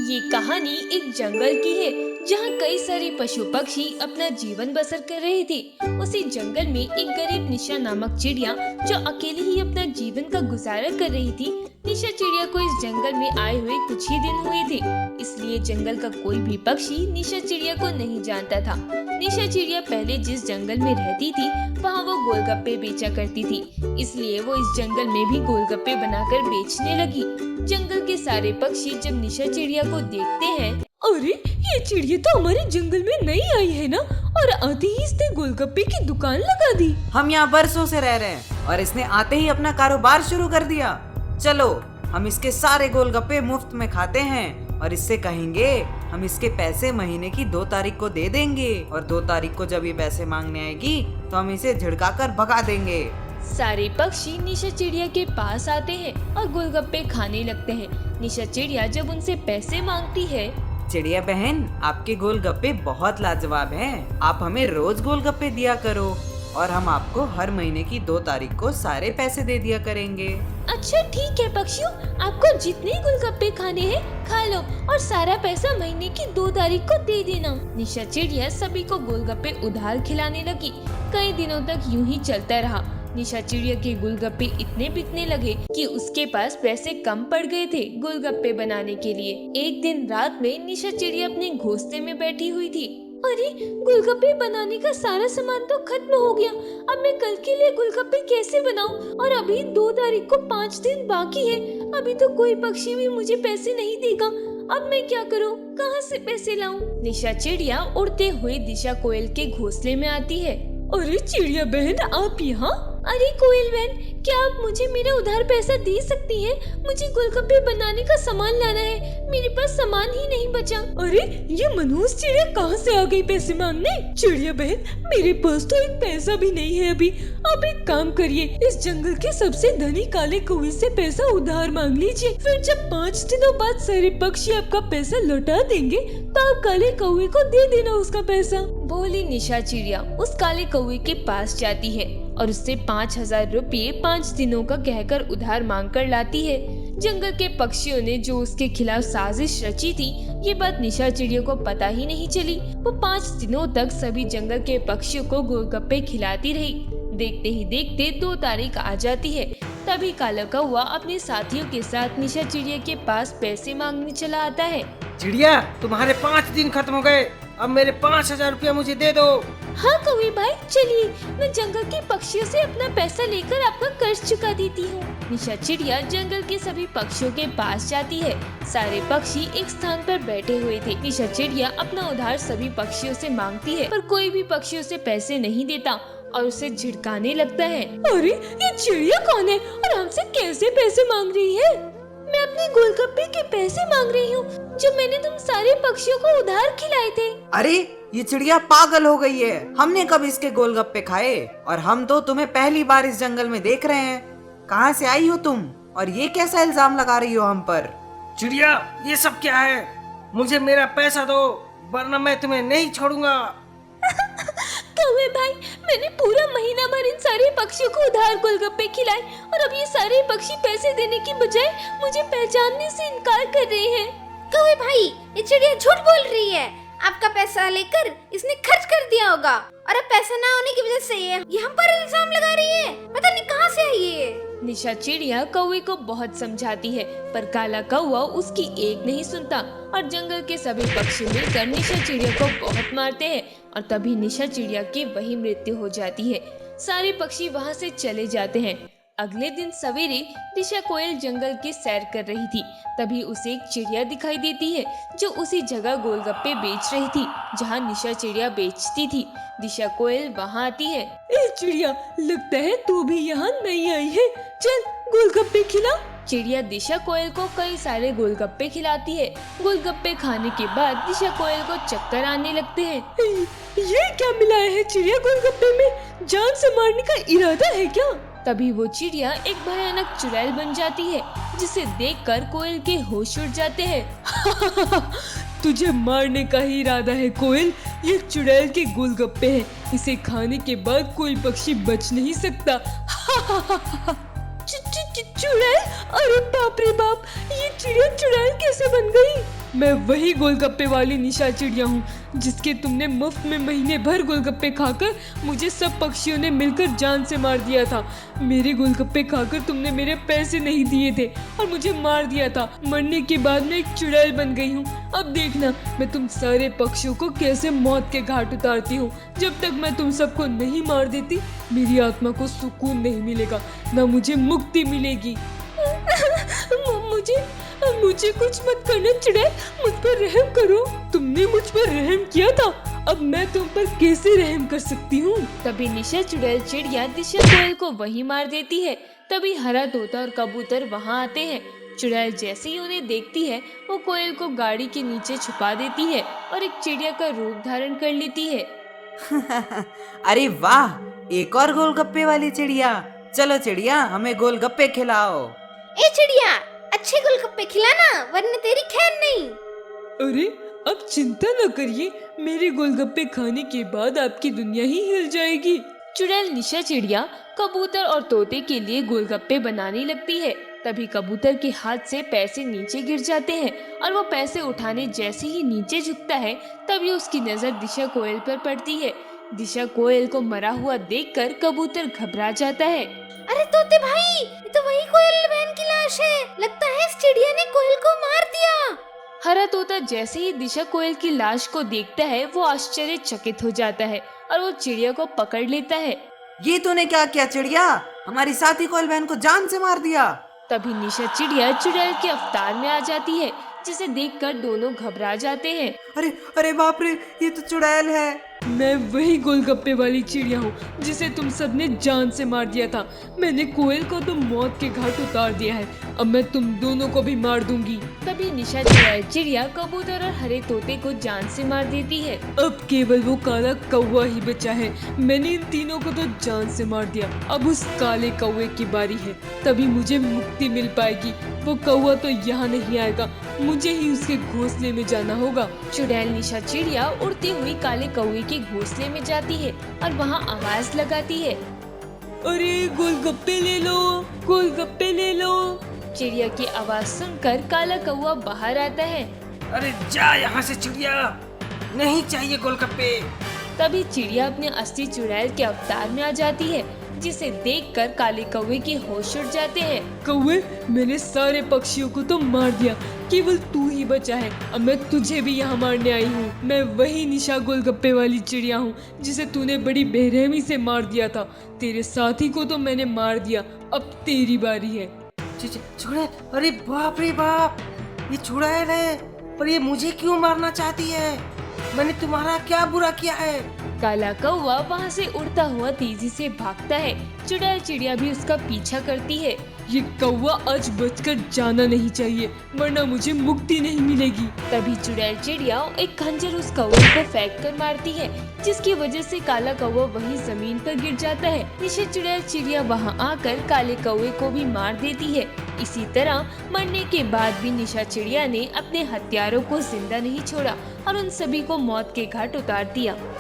ये कहानी एक जंगल की है जहाँ कई सारे पशु पक्षी अपना जीवन बसर कर रहे थे। उसी जंगल में एक गरीब निशा नामक चिड़िया जो अकेले ही अपना जीवन का गुजारा कर रही थी। निशा चिड़िया को इस जंगल में आए हुए कुछ ही दिन हुए थे, इसलिए जंगल का कोई भी पक्षी निशा चिड़िया को नहीं जानता था। निशा चिड़िया पहले जिस जंगल में रहती थी वहाँ वो गोलगप्पे बेचा करती थी, इसलिए वो इस जंगल में भी गोलगप्पे बनाकर बेचने लगी। जंगल के सारे पक्षी जब निशा चिड़िया को देखते हैं, अरे ये चिड़िया तो हमारे जंगल में नई आई है ना, और आते ही इसने गोलगप्पे की दुकान लगा दी। हम यहाँ बरसों से रह रहे हैं और इसने आते ही अपना कारोबार शुरू कर दिया। चलो हम इसके सारे गोलगप्पे मुफ्त में खाते हैं और इससे कहेंगे हम इसके पैसे महीने की 2 तारीख को दे देंगे, और 2 तारीख को जब ये पैसे मांगने आएगी तो हम इसे झिड़का कर भगा देंगे। सारे पक्षी निशा चिड़िया के पास आते हैं और गोलगप्पे खाने लगते हैं। निशा चिड़िया जब उनसे पैसे मांगती है, चिड़िया बहन आपके गोलगप्पे बहुत लाजवाब हैं। आप हमें रोज गोलगप्पे दिया करो और हम आपको हर महीने की 2 तारीख को सारे पैसे दे दिया करेंगे। अच्छा ठीक है पक्षियों, आपको जितने गोलगप्पे खाने हैं खा लो और सारा पैसा महीने की 2 तारीख को दे देना। निशा चिड़िया सभी को गोलगप्पे उधार खिलाने लगी। कई दिनों तक यूं ही चलता रहा। निशा चिड़िया के गोलगप्पे इतने बिकने लगे कि उसके पास पैसे कम पड़ गए थे गोलगप्पे बनाने के लिए। एक दिन रात में निशा चिड़िया अपने घोंसले में बैठी हुई थी। अरे गोलगप्पे बनाने का सारा सामान तो खत्म हो गया, अब मैं कल के लिए गोलगप्पे कैसे बनाऊं? और अभी 2 तारीख को 5 दिन बाकी है, अभी तो कोई पक्षी भी मुझे पैसे नहीं देगा। अब मैं क्या करूं? कहां से पैसे लाऊं? निशा चिड़िया उड़ते हुए दिशा कोयल के घोंसले में आती है। अरे चिड़िया बहन आप यहाँ? अरे कोयल बहन, क्या आप मुझे मेरा उधार पैसा दे सकती हैं? मुझे गोलगप्पे बनाने का सामान लाना है, मेरे पास सामान ही नहीं बचा। अरे ये मनहूस चिड़िया कहाँ से आ गई पैसे मांगने? चिड़िया बहन मेरे पास तो एक पैसा भी नहीं है अभी। आप एक काम करिए, इस जंगल के सबसे धनी काले कौवे से पैसा उधार मांग लीजिए, फिर जब 5 दिनों बाद सारे पक्षी आपका पैसा लौटा देंगे तो आप काले कौवे को दे देना उसका पैसा। बोली निशा चिड़िया उस काले कौवे के पास जाती है और उससे 5000 रुपये 5 दिनों का कहकर उधार मांग कर लाती है। जंगल के पक्षियों ने जो उसके खिलाफ साजिश रची थी, ये बात निशा चिड़िया को पता ही नहीं चली। वो 5 दिनों तक सभी जंगल के पक्षियों को गोलगप्पे खिलाती रही। देखते ही देखते 2 तारीख आ जाती है। तभी काला कौवा अपने साथियों के साथ निशा चिड़िया के पास पैसे मांगने चला आता है। चिड़िया तुम्हारे 5 दिन खत्म हो गए, अब मेरे 5000 रुपया मुझे दे दो। हाँ कौवे भाई चलिए, मैं जंगल के पक्षियों से अपना पैसा लेकर आपका कर्ज चुका देती हूँ। निशा चिड़िया जंगल के सभी पक्षियों के पास जाती है। सारे पक्षी एक स्थान पर बैठे हुए थे। निशा चिड़िया अपना उधार सभी पक्षियों से मांगती है, पर कोई भी पक्षियों से पैसे नहीं देता और उसे झिड़काने लगता है। अरे ये चिड़िया कौन है और हमसे कैसे पैसे मांग रही है? मैं अपने गोलगप्पे के पैसे मांग रही हूँ जो मैंने तुम सारे पक्षियों को उधार खिलाए थे। अरे ये चिड़िया पागल हो गई है, हमने कब इसके गोलगप्पे खाए? और हम तो तुम्हें पहली बार इस जंगल में देख रहे हैं। कहाँ से आई हो तुम और ये कैसा इल्जाम लगा रही हो हम पर? चिड़िया ये सब क्या है? मुझे मेरा पैसा दो वरना मैं तुम्हें नहीं छोड़ूंगा। कौवे भाई मैंने पूरा महीना भर इन सारे पक्षियों को उधार गोलगप्पे खिलाए और अब ये सारे पक्षी पैसे देने की बजाय मुझे पहचानने से इनकार कर रहे हैं। कौवे भाई ये चिड़िया झूठ बोल रही है, आपका पैसा लेकर इसने खर्च कर दिया होगा और अब पैसा ना होने की वजह से ये हम पर इल्जाम लगा रही है। पता नहीं कहाँ से आई है ये। निशा चिड़िया कौवे को बहुत समझाती है, पर काला कौवा उसकी एक नहीं सुनता और जंगल के सभी पक्षी मिलकर निशा चिड़िया को बहुत मारते हैं और तभी निशा चिड़िया की वही मृत्यु हो जाती है। सारे पक्षी वहाँ से चले जाते हैं। अगले दिन सवेरे दिशा कोयल जंगल की सैर कर रही थी। तभी उसे एक चिड़िया दिखाई देती है जो उसी जगह गोलगप्पे बेच रही थी जहाँ निशा चिड़िया बेचती थी। दिशा कोयल वहाँ आती है। ए चिड़िया लगता है तू भी यहाँ नहीं आई है, चल गोलगप्पे खिला। चिड़िया दिशा कोयल को कई सारे गोलगप्पे खिलाती है। गोलगप्पे खाने के बाद दिशा कोयल को चक्कर आने लगते हैं। ये क्या मिलाया है चिड़िया गोलगप्पे में? जान से मारने का इरादा है क्या? तभी वो चिड़िया एक भयानक चुड़ैल बन जाती है जिसे देखकर कोयल के होश उड़ जाते हैं। तुझे मारने का ही इरादा है कोयल? ये चुड़ैल के गोलगप्पे हैं, इसे खाने के बाद कोई पक्षी बच नहीं सकता। चुड़ैल? अरे बाप रे बाप, ये चिड़िया चुड़ैल कैसे बन गई? मैं वही गोलगप्पे वाली निशा चिड़िया हूँ जिसके तुमने मुफ्त में महीने भर गोलगप्पे खाकर मुझे सब पक्षियों ने मिलकर जान से मार दिया था। मेरे गोलगप्पे खाकर तुमने मेरे पैसे नहीं दिए थे और मुझे मार दिया था। मरने के बाद मैं एक चुड़ैल बन गई हूँ। अब देखना मैं तुम सारे पक्षियों को कैसे मौत के घाट उतारती हूँ। जब तक मैं तुम सबको नहीं मार देती मेरी आत्मा को सुकून नहीं मिलेगा, न मुझे मुक्ति मिलेगी। मुझे कुछ मत करना चुड़ैल, मुझ पर रहम करो। तुमने मुझ पर रहम किया था, अब मैं तुम पर कैसे रहम कर सकती हूँ। तभी निशा चुड़ैल चिड़िया दिशा कोयल को वहीं मार देती है। तभी हरा तोता और कबूतर वहाँ आते हैं। चुड़ैल जैसे ही उन्हें देखती है वो कोयल को गाड़ी के नीचे छुपा देती है और एक चिड़िया का रूप धारण कर लेती है। अरे वाह, एक और गोलगप्पे वाली चिड़िया। चलो चिड़िया, हमें गोलगप्पे खिलाओ। ए चिड़िया, अच्छे गोलगप्पे खिलाना वरना तेरी खैर नहीं। अरे अब चिंता न करिए, मेरे गोलगप्पे खाने के बाद आपकी दुनिया ही हिल जाएगी। चुड़ैल निशा चिड़िया कबूतर और तोते के लिए गोलगप्पे बनाने लगती है। तभी कबूतर के हाथ से पैसे नीचे गिर जाते हैं और वो पैसे उठाने जैसे ही नीचे झुकता है तभी उसकी नजर दिशा कोयल पर पड़ती है। दिशा कोयल को मरा हुआ देखकर कबूतर घबरा जाता है। अरे तोते भाई, ये तो वही कोयल बहन की लाश है। लगता है इस चिड़िया ने कोयल को मार दिया। हरा तोता जैसे ही दिशा कोयल की लाश को देखता है वो आश्चर्यचकित हो जाता है और वो चिड़िया को पकड़ लेता है। ये तूने क्या किया चिड़िया? हमारी साथी कोयल बहन को जान से मार दिया। तभी निशा चिड़िया चुड़ैल के अवतार में आ जाती है जिसे देखकर दोनों घबरा जाते हैं। अरे अरे बाप रे, ये तो चुड़ैल है। मैं वही गोलगप्पे वाली चिड़िया हूँ जिसे तुम सबने जान से मार दिया था। मैंने कोयल को तो मौत के घाट उतार दिया है, अब मैं तुम दोनों को भी मार दूंगी। तभी निशा चुड़ैल चिड़िया कबूतर और हरे तोते को जान से मार देती है। अब केवल वो काला कौवा ही बचा है। मैंने इन तीनों को तो जान से मार दिया, अब उस काले कौवे की बारी है, तभी मुझे मुक्ति मिल पाएगी। वो कौवा तो यहाँ नहीं आएगा, मुझे ही उसके घोंसले में जाना होगा। चुड़ैल निशा चिड़िया उड़ती हुई काले कौवे के घोंसले में जाती है और वहाँ आवाज लगाती है। अरे गोलगप्पे ले लो, गोलगप्पे ले लो। चिड़िया की आवाज सुनकर काला कौवा बाहर आता है। अरे जा यहाँ से चिड़िया, नहीं चाहिए गोलगप्पे। तभी चिड़िया अपने असली चुड़ैल के अवतार में आ जाती है जिसे देखकर काले कौवे के होश उड़ जाते हैं। कौवे, मैंने सारे पक्षियों को तो मार दिया, केवल तू ही बचा है। अब मैं तुझे भी यहाँ मारने आई हूँ। मैं वही निशा गोलगप्पे वाली चिड़िया हूँ जिसे तूने बड़ी बेरहमी से मार दिया था। तेरे साथी को तो मैंने मार दिया, अब तेरी बारी है। चुड़ैल, अरे बाप रे बाप, ये चुड़ैल है, पर ये मुझे क्यों मारना चाहती है? मैंने तुम्हारा क्या बुरा किया है? काला कौवा वहाँ से उड़ता हुआ तेजी से भागता है। चुड़ैल चिड़िया भी उसका पीछा करती है। ये कौवा आज बचकर जाना नहीं चाहिए, वरना मुझे मुक्ति नहीं मिलेगी। तभी चुड़ैल चिड़िया एक खंजर उस कौवे को फेंक कर मारती है जिसकी वजह से काला कौवा वहीं जमीन पर गिर जाता है। निशा चुड़ैल चिड़िया वहाँ आकर काले कौवे को भी मार देती है। इसी तरह मरने के बाद भी निशा चिड़िया ने अपने हत्यारों को जिंदा नहीं छोड़ा और उन सभी को मौत के घाट उतार दिया।